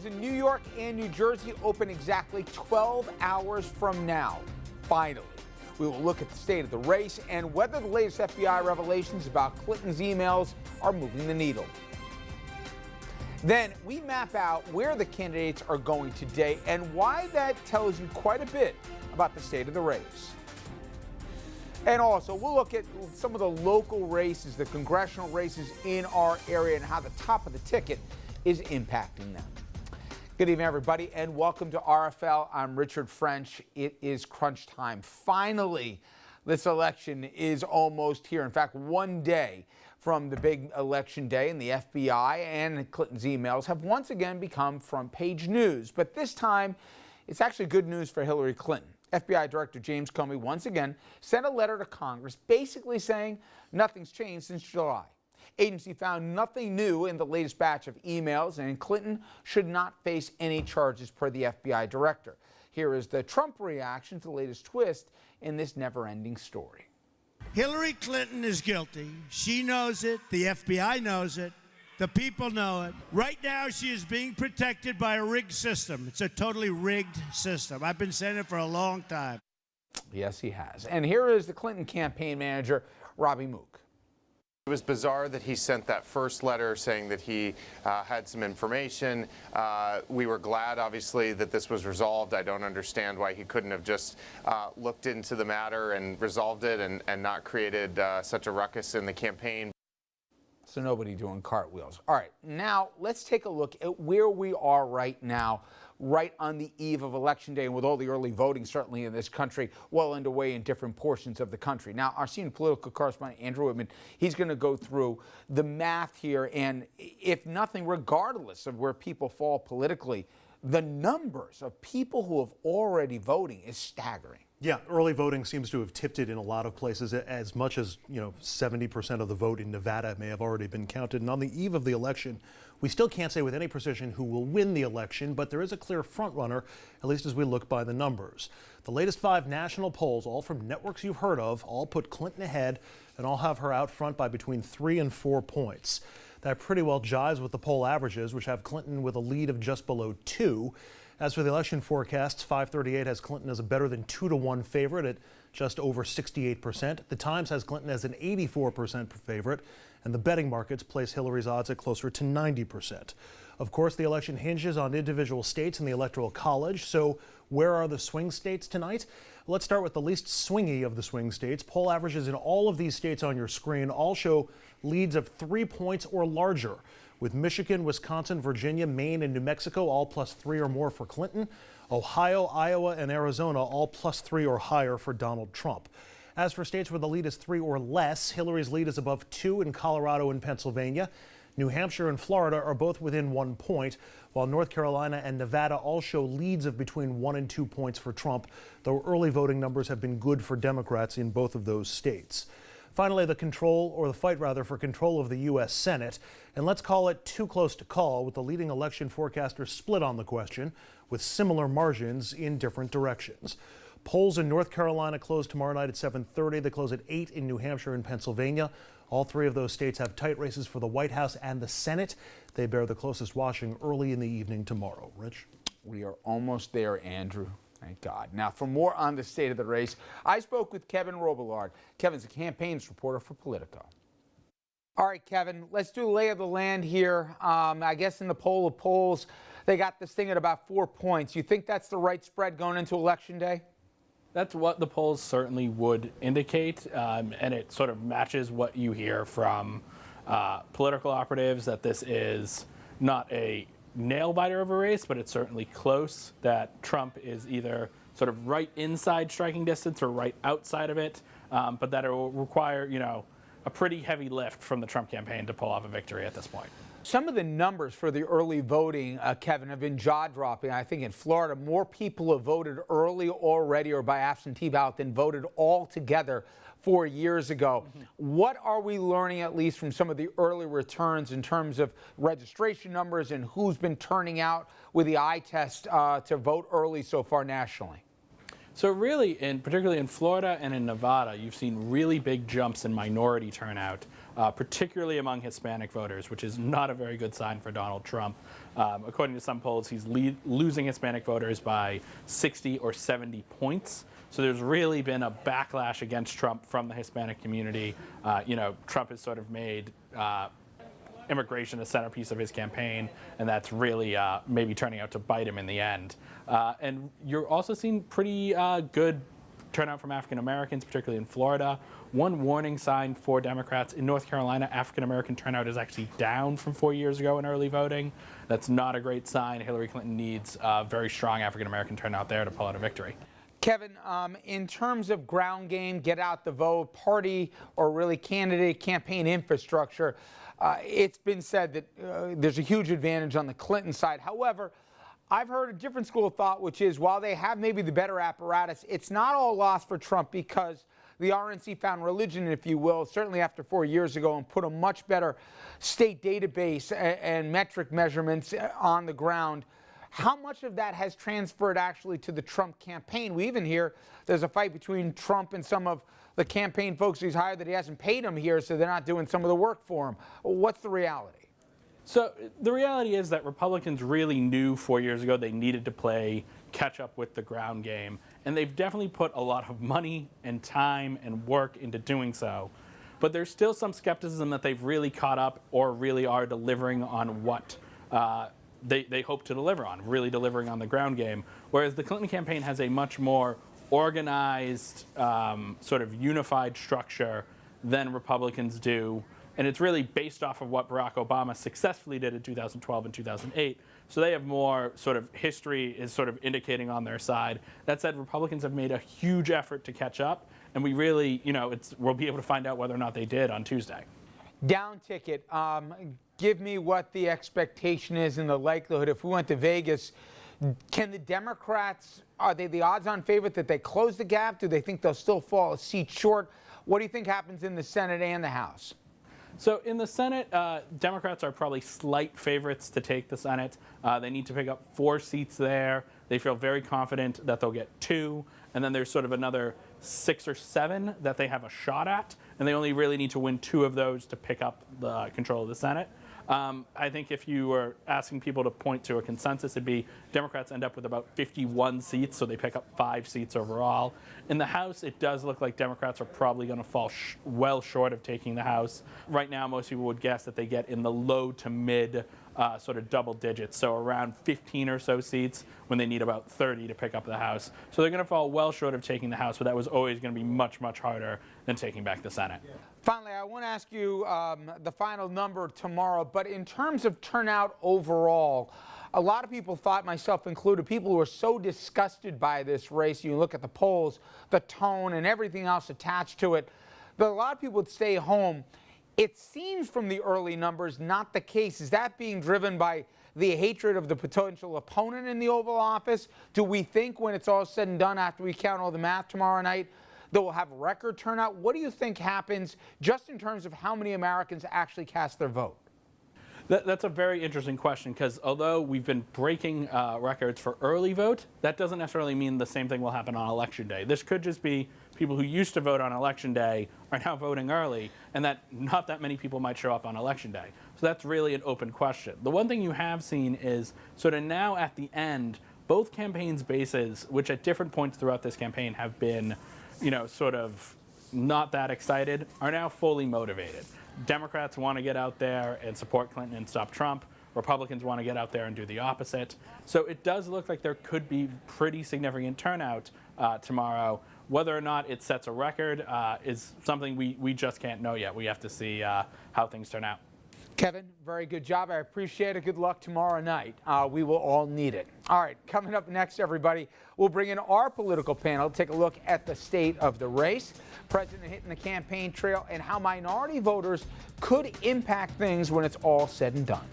polls in New York and New Jersey open exactly 12 hours from now. Finally, we will look at the state of the race and whether the latest FBI revelations about Clinton's emails are moving the needle. Then we map out where the candidates are going today and why that tells you quite a bit about the state of the race. And also, we'll look at some of the local races, the congressional races in our area, and how the top of the ticket is impacting them. Good evening, everybody, and welcome to RFL. I'm Richard French. It is crunch time. Finally, this election is almost here. In fact, one day from the big election day, and the FBI and Clinton's emails have once again become front page news. But this time, it's actually good news for Hillary Clinton. FBI Director James Comey once again sent a letter to Congress basically saying nothing's changed since July. Agency found nothing new in the latest batch of emails, and Clinton should not face any charges per the FBI director. Here is the Trump reaction to the latest twist in this never-ending story. Hillary Clinton is guilty. She knows it. The FBI knows it. The people know it. Right now, she is being protected by a rigged system. It's a totally rigged system. I've been saying it for a long time. Yes, he has. And here is the Clinton campaign manager, Robb. It was bizarre that he sent that first letter saying that he had some information. We were glad, obviously, that this was resolved. I don't understand why he couldn't have just looked into the matter and resolved it and not created such a ruckus in the campaign. So nobody doing cartwheels. All right, now let's take a look at where we are right now, right on the eve of Election Day, and with all the early voting certainly in this country well underway in different portions of the country. Now, our senior political correspondent, Andrew Whitman, he's going to go through the math here, and if nothing, regardless of where people fall politically, the numbers of people who have already voting is staggering. Yeah, early voting seems to have tipped it in a lot of places. As much as 70% of the vote in Nevada may have already been counted. And on the eve of the election, we still can't say with any precision who will win the election, but there is a clear frontrunner, at least as we look by the numbers. The latest 5 national polls, all from networks you've heard of, all put Clinton ahead and all have her out front by between 3 and 4 points. That pretty well jives with the poll averages, which have Clinton with a lead of just below 2. As for the election forecasts, 538 has Clinton as a better than 2-to-1 favorite at just over 68%. The Times has Clinton as an 84% favorite, and the betting markets place Hillary's odds at closer to 90%. Of course, the election hinges on individual states and the Electoral College. So where are the swing states tonight? Let's start with the least swingy of the swing states. Poll averages in all of these states on your screen all show leads of 3 points or larger, with Michigan, Wisconsin, Virginia, Maine, and New Mexico all +3 or more for Clinton. Ohio, Iowa, and Arizona all +3 or higher for Donald Trump. As for states where the lead is 3 or less, Hillary's lead is above 2 in Colorado and Pennsylvania. New Hampshire and Florida are both within 1 point, while North Carolina and Nevada all show leads of between 1 and 2 points for Trump, though early voting numbers have been good for Democrats in both of those states. Finally, the fight for control of the U.S. Senate. And let's call it too close to call, with the leading election forecasters split on the question, with similar margins in different directions. Polls in North Carolina close tomorrow night at 7:30. They close at 8 in New Hampshire and Pennsylvania. All 3 of those states have tight races for the White House and the Senate. They bear the closest watching early in the evening tomorrow. Rich? We are almost there, Andrew. Thank God. Now, for more on the state of the race, I spoke with Kevin Robillard. Kevin's a campaigns reporter for Politico. All right, Kevin, let's do a lay of the land here. I guess in the poll of polls, they got this thing at about 4 points. You think that's the right spread going into Election Day? That's what the polls certainly would indicate, and it sort of matches what you hear from political operatives, that this is not a nail-biter of a race, but it's certainly close, that Trump is either sort of right inside striking distance or right outside of it, but that it will require, a pretty heavy lift from the Trump campaign to pull off a victory at this point. Some of the numbers for the early voting, Kevin, have been jaw-dropping. I think in Florida, more people have voted early already or by absentee ballot than voted altogether 4 years ago. What are we learning, at least from some of the early returns, in terms of registration numbers and who's been turning out with the eye test to vote early so far nationally? So really, particularly in Florida and in Nevada, you've seen really big jumps in minority turnout particularly among Hispanic voters, which is not a very good sign for Donald Trump. According to some polls, he's losing Hispanic voters by 60 or 70 points. So there's really been a backlash against Trump from the Hispanic community. Trump has sort of made immigration a centerpiece of his campaign, and that's really maybe turning out to bite him in the end. And you're also seeing pretty good turnout from African Americans, particularly in Florida. One warning sign for Democrats: in North Carolina, African American turnout is actually down from 4 years ago in early voting. That's not a great sign. Hillary Clinton needs a very strong African American turnout there to pull out a victory. Kevin, in terms of ground game, get out the vote, party, or really candidate campaign infrastructure, it's been said that there's a huge advantage on the Clinton side. However, I've heard a different school of thought, which is while they have maybe the better apparatus, it's not all lost for Trump because the RNC found religion, if you will, certainly after 4 years ago, and put a much better state database and metric measurements on the ground. How much of that has transferred actually to the Trump campaign? We even hear there's a fight between Trump and some of the campaign folks he's hired that he hasn't paid them here, so they're not doing some of the work for him. What's the reality? So the reality is that Republicans really knew 4 years ago they needed to play catch up with the ground game, and they've definitely put a lot of money and time and work into doing so. But there's still some skepticism that they've really caught up or really are delivering on what they hope to deliver on, really delivering on the ground game. Whereas the Clinton campaign has a much more organized, sort of unified structure than Republicans do. And it's really based off of what Barack Obama successfully did in 2012 and 2008. So they have more sort of history is sort of indicating on their side. That said, Republicans have made a huge effort to catch up. And we really, we'll be able to find out whether or not they did on Tuesday. Down ticket. Give me what the expectation is and the likelihood. If we went to Vegas, can the Democrats, are they the odds-on favorite that they close the gap? Do they think they'll still fall a seat short? What do you think happens in the Senate and the House? So in the Senate, Democrats are probably slight favorites to take the Senate. They need to pick up 4 seats there. They feel very confident that they'll get 2. And then there's sort of another 6 or 7 that they have a shot at. And they only really need to win 2 of those to pick up the control of the Senate. I think if you were asking people to point to a consensus, it'd be Democrats end up with about 51 seats, so they pick up 5 seats overall. In the House, it does look like Democrats are probably going to fall well short of taking the House. Right now, most people would guess that they get in the low to mid sort of double digits, so around 15 or so seats when they need about 30 to pick up the House. So they're going to fall well short of taking the House, but that was always going to be much, much harder than taking back the Senate. Finally, I want to ask you the final number tomorrow, but in terms of turnout overall, a lot of people thought, myself included, people who are so disgusted by this race, you look at the polls, the tone, and everything else attached to it, that a lot of people would stay home. It seems from the early numbers not the case. Is that being driven by the hatred of the potential opponent in the Oval Office? Do we think when it's all said and done, after we count all the math tomorrow night, that we'll have record turnout? What do you think happens just in terms of how many Americans actually cast their vote? That's a very interesting question, because although we've been breaking records for early vote, that doesn't necessarily mean the same thing will happen on Election Day. This could just be people who used to vote on Election Day are now voting early, and that not that many people might show up on Election Day. So that's really an open question. The one thing you have seen is sort of now at the end, both campaigns' bases, which at different points throughout this campaign have been, sort of not that excited, are now fully motivated. Democrats want to get out there and support Clinton and stop Trump. Republicans want to get out there and do the opposite. So it does look like there could be pretty significant turnout tomorrow. Whether or not it sets a record is something we just can't know yet. We have to see how things turn out. Kevin, very good job. I appreciate it. Good luck tomorrow night. We will all need it. All right, coming up next, everybody, we'll bring in our political panel to take a look at the state of the race, president hitting the campaign trail, and how minority voters could impact things when it's all said and done.